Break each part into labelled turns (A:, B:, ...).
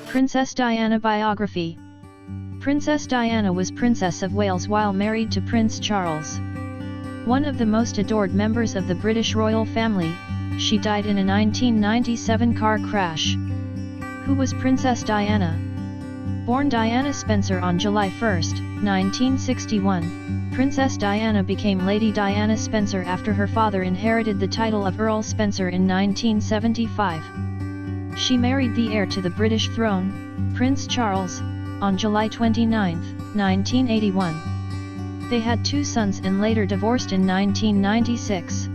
A: Princess Diana Biography. Princess Diana was Princess of Wales while married to Prince Charles. One of the most adored members of the British royal family, she died in a 1997 car crash. Who was Princess Diana? Born Diana Spencer on July 1, 1961, Princess Diana became Lady Diana Spencer after her father inherited the title of Earl Spencer in 1975. She married the heir to the British throne, Prince Charles, on July 29, 1981. They had 2 sons and later divorced in 1996.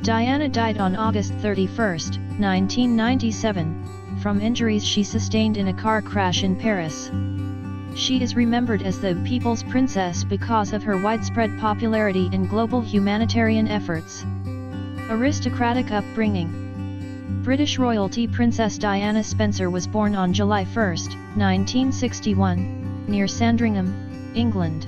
A: Diana died on August 31, 1997, from injuries she sustained in a car crash in Paris. She is remembered as the People's Princess because of her widespread popularity in global humanitarian efforts. Aristocratic upbringing. British royalty. Princess Diana Spencer was born on July 1, 1961, near Sandringham, England.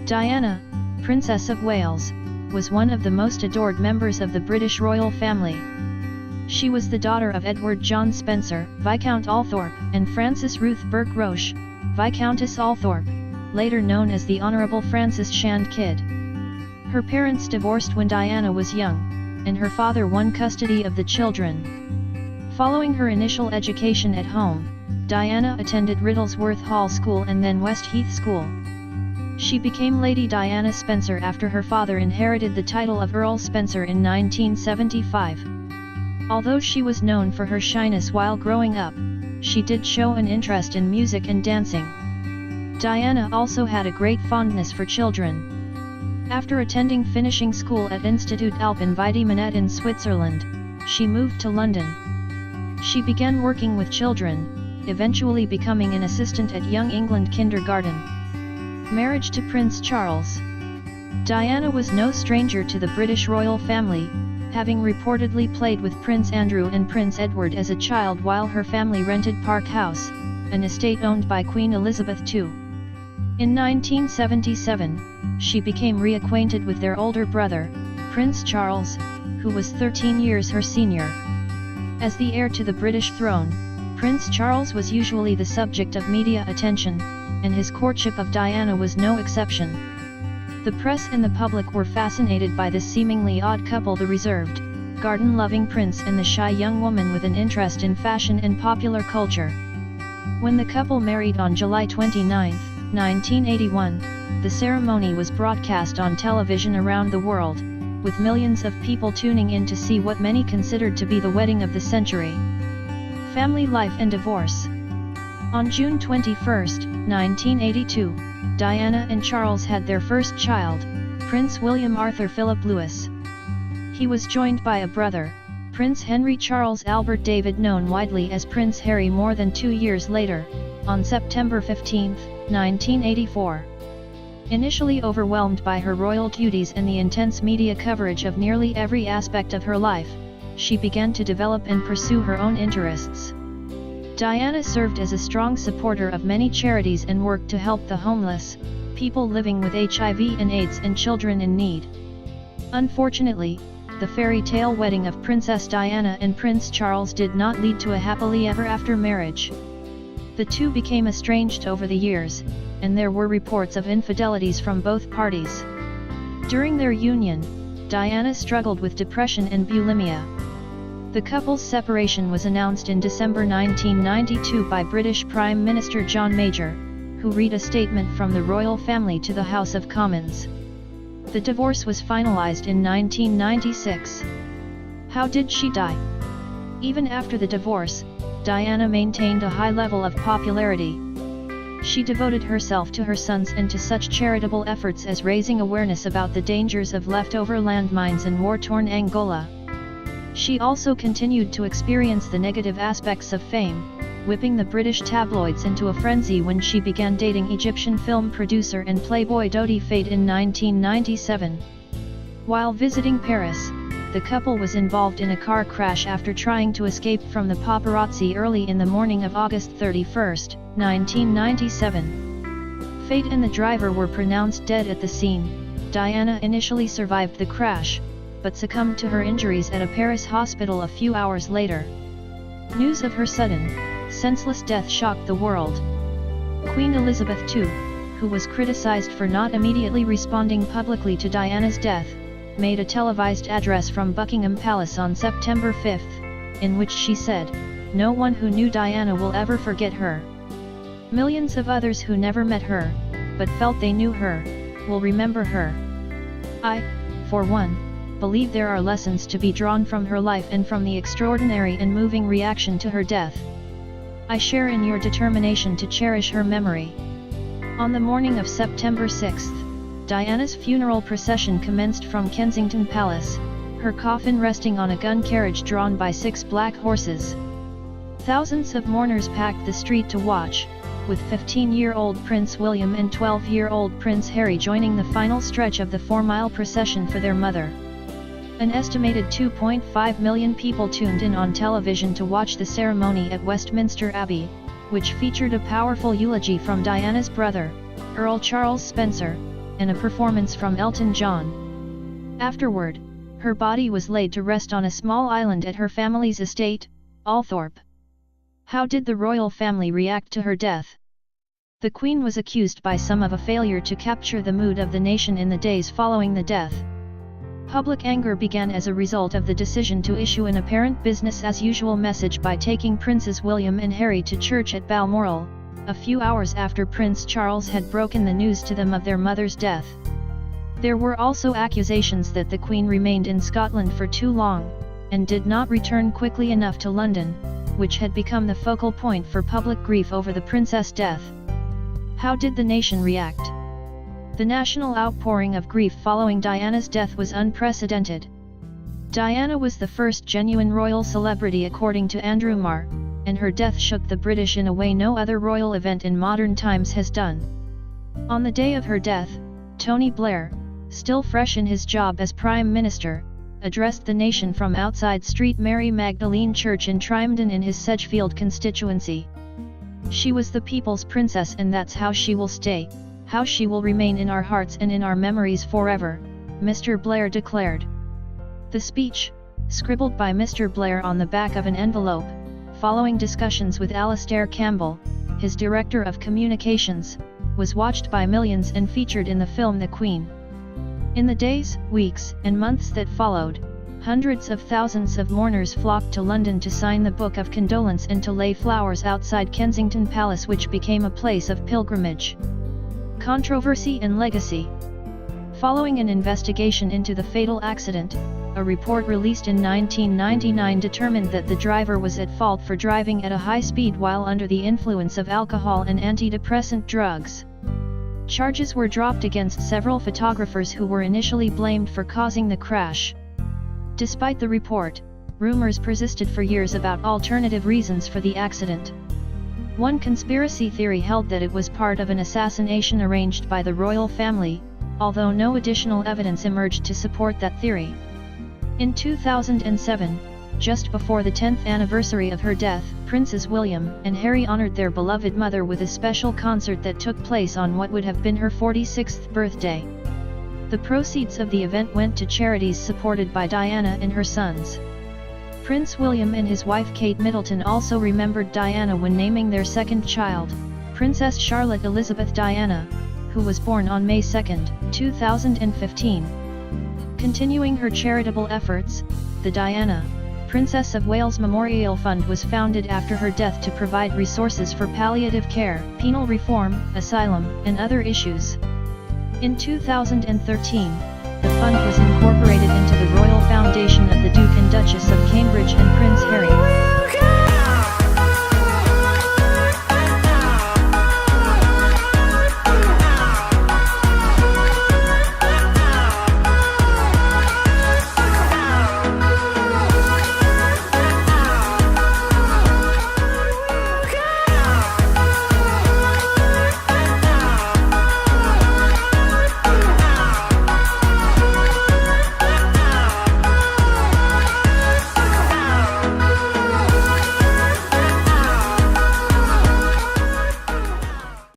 A: Diana, Princess of Wales, was one of the most adored members of the British royal family. She was the daughter of Edward John Spencer, Viscount Althorp, and Frances Ruth Burke Roche, Viscountess Althorp, later known as the Honourable Frances Shand Kidd. Her parents divorced when Diana was young, and her father won custody of the children. Following her initial education at home, Diana attended Riddlesworth Hall School and then Westheath School. She became Lady Diana Spencer after her father inherited the title of Earl Spencer in 1975. Although she was known for her shyness while growing up, she did show an interest in music and dancing. Diana also had a great fondness for children. After attending finishing school at Institut Alpin Vitaminette in Switzerland, she moved to London. She began working with children, eventually becoming an assistant at Young England Kindergarten. Marriage to Prince Charles. Diana was no stranger to the British royal family, having reportedly played with Prince Andrew and Prince Edward as a child while her family rented Park House, an estate owned by Queen Elizabeth II. In 1977, she became reacquainted with their older brother, Prince Charles, who was 13 years her senior. As the heir to the British throne, Prince Charles was usually the subject of media attention, and his courtship of Diana was no exception. The press and the public were fascinated by this seemingly odd couple, the reserved, garden-loving prince and the shy young woman with an interest in fashion and popular culture. When the couple married on July 29, 1981, the ceremony was broadcast on television around the world, with millions of people tuning in to see what many considered to be the wedding of the century. Family life and divorce. On June 21, 1982, Diana and Charles had their first child, Prince William Arthur Philip Louis. He was joined by a brother, Prince Henry Charles Albert David, known widely as Prince Harry, more than 2 years later, on September 15, 1984. Initially overwhelmed by her royal duties and the intense media coverage of nearly every aspect of her life, she began to develop and pursue her own interests. Diana served as a strong supporter of many charities and worked to help the homeless, people living with HIV and AIDS, and children in need. Unfortunately, the fairy tale wedding of Princess Diana and Prince Charles did not lead to a happily ever after marriage. The two became estranged over the years, and there were reports of infidelities from both parties. During their union, Diana struggled with depression and bulimia. The couple's separation was announced in December 1992 by British Prime Minister John Major, who read a statement from the royal family to the House of Commons. The divorce was finalized in 1996. How did she die? Even after the divorce, Diana maintained a high level of popularity. She devoted herself to her sons and to such charitable efforts as raising awareness about the dangers of leftover landmines in war-torn Angola. She also continued to experience the negative aspects of fame, whipping the British tabloids into a frenzy when she began dating Egyptian film producer and playboy Dodi Fayed in 1997. While visiting Paris, the couple was involved in a car crash after trying to escape from the paparazzi early in the morning of August 31, 1997. Fayed and the driver were pronounced dead at the scene. Diana initially survived the crash, but succumbed to her injuries at a Paris hospital a few hours later. News of her sudden, senseless death shocked the world. Queen Elizabeth II, who was criticized for not immediately responding publicly to Diana's death, made a televised address from Buckingham Palace on September 5, in which she said, "No one who knew Diana will ever forget her. Millions of others who never met her, but felt they knew her, will remember her. I, for one, believe there are lessons to be drawn from her life and from the extraordinary and moving reaction to her death. I share in your determination to cherish her memory." On the morning of September 6, Diana's funeral procession commenced from Kensington Palace, her coffin resting on a gun carriage drawn by 6 black horses. Thousands of mourners packed the street to watch, with 15-year-old Prince William and 12-year-old Prince Harry joining the final stretch of the 4-mile procession for their mother. An estimated 2.5 million people tuned in on television to watch the ceremony at Westminster Abbey, which featured a powerful eulogy from Diana's brother, Earl Charles Spencer, and a performance from Elton John. Afterward, her body was laid to rest on a small island at her family's estate, Althorpe. How did the royal family react to her death? The Queen was accused by some of a failure to capture the mood of the nation in the days following the death. Public anger began as a result of the decision to issue an apparent business-as-usual message by taking Princes William and Harry to church at Balmoral, a few hours after Prince Charles had broken the news to them of their mother's death. There were also accusations that the Queen remained in Scotland for too long, and did not return quickly enough to London, which had become the focal point for public grief over the princess' death. How did the nation react? The national outpouring of grief following Diana's death was unprecedented. Diana was the first genuine royal celebrity according to Andrew Marr, and her death shook the British in a way no other royal event in modern times has done. On the day of her death, Tony Blair, still fresh in his job as Prime Minister, addressed the nation from outside St Mary Magdalene Church in Trimdon in his Sedgefield constituency. "She was the people's princess, and that's how she will stay, how she will remain in our hearts and in our memories forever," Mr. Blair declared. The speech, scribbled by Mr. Blair on the back of an envelope, following discussions with Alastair Campbell, his Director of Communications, was watched by millions and featured in the film The Queen. In the days, weeks, and months that followed, hundreds of thousands of mourners flocked to London to sign the Book of Condolence and to lay flowers outside Kensington Palace, which became a place of pilgrimage. Controversy and legacy. Following an investigation into the fatal accident, a report released in 1999 determined that the driver was at fault for driving at a high speed while under the influence of alcohol and antidepressant drugs. Charges were dropped against several photographers who were initially blamed for causing the crash. Despite the report, rumors persisted for years about alternative reasons for the accident. One conspiracy theory held that it was part of an assassination arranged by the royal family, although no additional evidence emerged to support that theory. In 2007, just before the 10th anniversary of her death, Princes William and Harry honored their beloved mother with a special concert that took place on what would have been her 46th birthday. The proceeds of the event went to charities supported by Diana and her sons. Prince William and his wife Kate Middleton also remembered Diana when naming their second child, Princess Charlotte Elizabeth Diana, who was born on May 2, 2015. Continuing her charitable efforts, the Diana, Princess of Wales Memorial Fund was founded after her death to provide resources for palliative care, penal reform, asylum, and other issues. In 2013, the fund was incorporated into the Royal Foundation of the Duke and Duchess of Cambridge and Prince Harry.